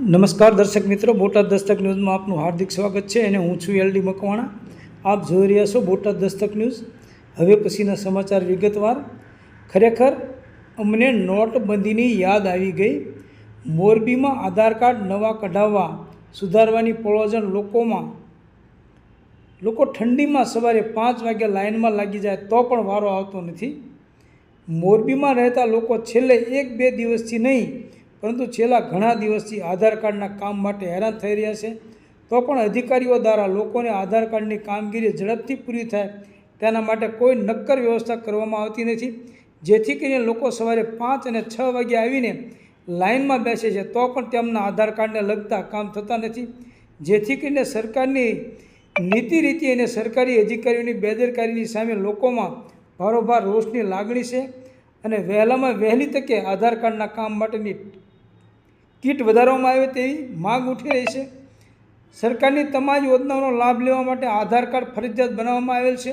નમસ્કાર દર્શક મિત્રો, બોટાદ દસ્તક ન્યૂઝમાં આપનું હાર્દિક સ્વાગત છે અને હું છું એલડી મકવાણા. આપ જોઈ રહ્યા છો બોટાદ દસ્તક ન્યૂઝ. હવે પછીના સમાચાર વિગતવાર. ખરેખર અમને નોટબંધીની યાદ આવી ગઈ. મોરબીમાં આધાર કાર્ડ નવા કઢાવવા સુધારવાની પ્રયોજન લોકો ઠંડીમાં સવારે 5 વાગ્યા લાઇનમાં લાગી જાય તો પણ વારો આવતો નથી. મોરબીમાં રહેતા લોકો છેલ્લે 1-2 દિવસથી નહીં પરંતુ છેલ્લા ઘણા દિવસથી આધાર કાર્ડના કામ માટે હેરાન થઈ રહ્યા છે. તો પણ અધિકારીઓ દ્વારા લોકોને આધાર કાર્ડની કામગીરી ઝડપથી પૂરી થાય તેના માટે કોઈ નક્કર વ્યવસ્થા કરવામાં આવતી નથી, જેથી કરીને લોકો સવારે 5 અને 6 વાગ્યે આવીને લાઇનમાં બેસે છે તો પણ તેમના આધાર કાર્ડને લગતા કામ થતા નથી, જેથી કરીને સરકારની નીતિ રીતિ અને સરકારી અધિકારીઓની બેદરકારીની સામે લોકોમાં ભારોભાર રોષની લાગણી છે અને વહેલામાં વહેલી તકે આધાર કાર્ડના કામ માટેની કીટ વધારવામાં આવે તેવી માંગ ઉઠી રહી છે. સરકારની તમામ યોજનાઓનો લાભ લેવા માટે આધાર કાર્ડ ફરજિયાત બનાવવામાં આવેલ છે,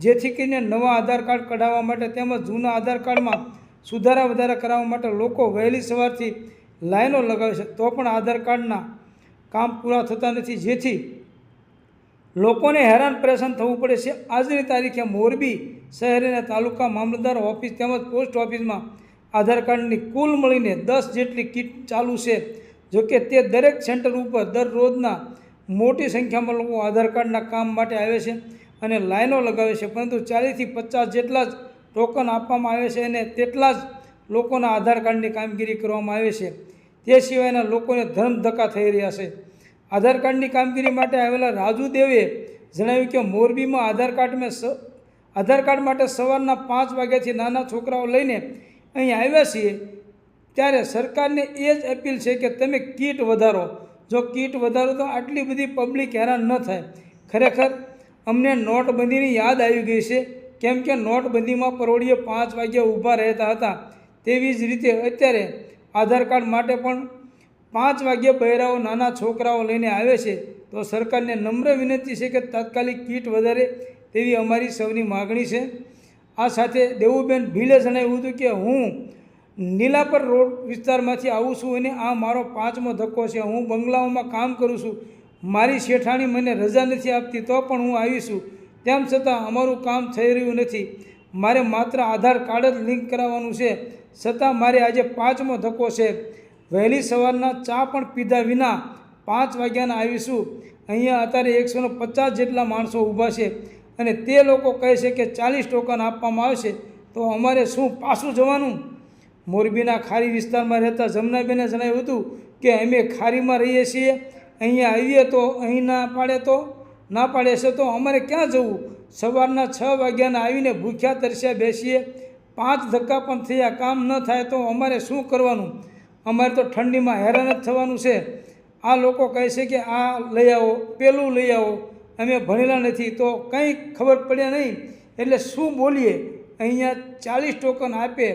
જેથી કરીને નવા આધાર કાર્ડ કઢાવવા માટે તેમજ જૂના આધાર કાર્ડમાં સુધારા વધારા કરાવવા માટે લોકો વહેલી સવારથી લાઈનો લગાવે છે તો પણ આધાર કાર્ડના કામ પૂરા થતા નથી, જેથી લોકોને હેરાન પરેશાન થવું પડે છે. આજની તારીખે મોરબી શહેર અને તાલુકા મામલતદાર ઓફિસ તેમજ પોસ્ટ ઓફિસમાં આધાર કાર્ડની કુલ મળીને 10 જેટલી કીટ ચાલુ છે. જોકે તે દરેક સેન્ટર ઉપર દરરોજના મોટી સંખ્યામાં લોકો આધાર કાર્ડના કામ માટે આવે છે અને લાઈનો લગાવે છે, પરંતુ 40થી 50 જેટલા જ ટોકન આપવામાં આવે છે અને તેટલા જ લોકોના આધાર કાર્ડની કામગીરી કરવામાં આવે છે. તે સિવાયના લોકોને ધર્મધક્કા થઈ રહ્યા છે. આધાર કાર્ડની કામગીરી માટે આવેલા રાજુદેવે જણાવ્યું કે મોરબીમાં આધાર કાર્ડ માટે સવારના 5 વાગ્યાથી નાના છોકરાઓ લઈને અહીં આવ્યા છીએ, ત્યારે સરકારને એ જ અપીલ છે કે તમે કીટ વધારો. જો કીટ વધારો તો આટલી બધી પબ્લિક હેરાન ન થાય. ખરેખર અમને નોટબંધીની યાદ આવી ગઈ છે, કેમ કે નોટબંધીમાં પરોળીએ 5 વાગ્યે ઊભા રહેતા હતા. તેવી જ રીતે અત્યારે આધાર કાર્ડ માટે પણ 5 વાગ્યે બહેરાઓ નાના છોકરાઓ લઈને આવે છે. તો સરકારને નમ્ર વિનંતી છે કે તાત્કાલિક કીટ વધારે તેવી અમારી સૌની માગણી છે. આ સાથે દેવુબેન ભીલે જણાવ્યું હતું કે હું નીલાપર રોડ વિસ્તારમાંથી આવું છું અને આ મારો 5મો ધક્કો છે. હું બંગલાઓમાં કામ કરું છું. મારી શેઠાણી મને રજા નથી આપતી તો પણ હું આવી છું. તેમ છતાં અમારું કામ થઈ રહ્યું નથી. મારે માત્ર આધાર કાર્ડ જ લિંક કરાવવાનું છે, છતાં મારે આજે 5મો ધક્કો છે. વહેલી સવારના ચા પણ પીધા વિના 5 વાગ્યાના આવીશું. અહીંયા અત્યારે 150 જેટલા માણસો ઊભા છે અને તે લોકો કહે છે કે 40 ટોકન આપવામાં આવશે, તો અમારે શું પાછું જવાનું? મોરબીના ખારી વિસ્તારમાં રહેતા જમનાબેને જણાવ્યું હતું કે અમે ખારીમાં રહીએ છીએ, અહીંયા આવીએ તો અહીં ના પાડે છે તો અમારે ક્યાં જવું? સવારના 6 વાગ્યાના આવીને ભૂખ્યા તરસ્યા બેસીએ, 5 ધક્કા પણ થયા, કામ ન થાય તો અમારે શું કરવાનું? અમારે તો ઠંડીમાં હેરાન જ થવાનું છે. આ લોકો કહે છે કે આ લઈ આવો, પેલું લઈ આવો. અમે ભણેલા નથી તો કંઈ ખબર પડ્યા નહીં એટલે શું બોલીએ? અહીંયા 40 ટોકન આપે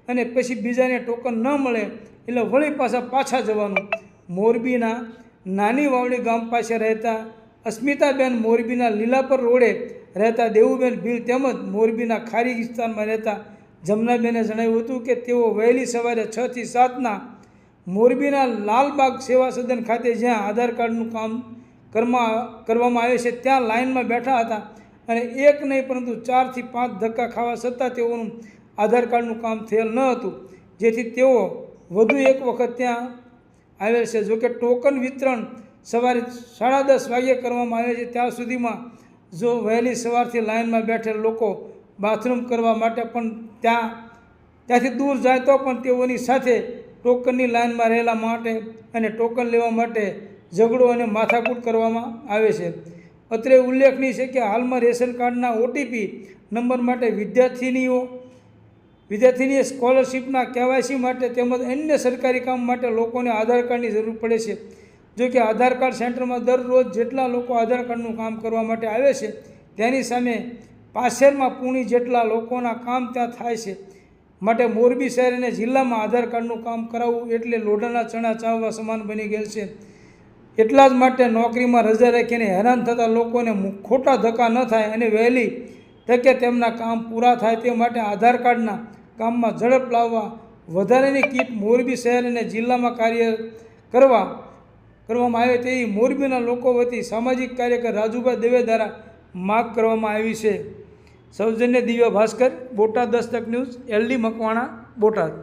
અને પછી બીજાને ટોકન ન મળે એટલે વળી પાછા જવાનું. મોરબીના નાની વાવડી ગામ પાસે રહેતા અસ્મિતાબેન, મોરબીના લીલાપર રોડે રહેતા દેવુબેન ભીલ તેમજ મોરબીના ખારી વિસ્તારમાં રહેતા જમનાબેને જણાવ્યું હતું કે તેઓ વહેલી સવારે 6 થી 7ના મોરબીના લાલબાગ સેવા સદન ખાતે જ્યાં આધાર કાર્ડનું કામ કરવામાં આવે છે ત્યાં લાઇનમાં બેઠા હતા અને એક નહીં પરંતુ 4 થી 5 ધક્કા ખાવા છતાં તેઓનું આધાર કાર્ડનું કામ થયેલ ન હતું, જેથી તેઓ વધુ એક વખત ત્યાં આવેલ છે. જોકે ટોકન વિતરણ સવારે 10:30 વાગ્યે કરવામાં આવે છે. ત્યાં સુધીમાં જો વહેલી સવારથી લાઇનમાં બેઠેલ લોકો બાથરૂમ કરવા માટે પણ ત્યાંથી દૂર જાય તો પણ તેઓની સાથે ટોકનની લાઇનમાં રહેલા માટે અને ટોકન લેવા માટે ઝઘડો અને માથાકૂટ કરવામાં આવે છે. અત્રે ઉલ્લેખનીય છે કે હાલમાં રેશન કાર્ડના OTP નંબર માટે વિદ્યાર્થીનીએ સ્કોલરશીપના KYC માટે તેમજ અન્ય સરકારી કામ માટે લોકોને આધાર કાર્ડની જરૂર પડે છે. જો કે આધાર કાર્ડ સેન્ટરમાં દરરોજ જેટલા લોકો આધાર કાર્ડનું કામ કરવા માટે આવે છે તેની સામે પાછળમાં પૂણી જેટલા લોકોના કામ ત્યાં થાય છે. માટે મોરબી શહેર અને જિલ્લામાં આધાર કાર્ડનું કામ કરાવવું એટલે લોઢાના ચણા ચાવવા સમાન બની ગયેલ છે. એટલા જ માટે નોકરીમાં રજા રાખીને હેરાન થતા લોકોને ખોટા ધક્કા ન થાય અને વહેલી તકે તેમના કામ પૂરા થાય તે માટે આધાર કાર્ડના કામમાં ઝડપ લાવવા વધારાની કીટ મોરબી શહેર અને જિલ્લામાં કાર્ય કરવા કરવામાં આવે તેવી મોરબીના લોકો વતી સામાજિક કાર્યકર રાજુભાઈ દવે દ્વારા માગ કરવામાં આવી છે. સૌજન્ય દિવ્ય ભાસ્કર, બોટાદ દસ્તક ન્યૂઝ, LD મકવાણા, બોટાદ.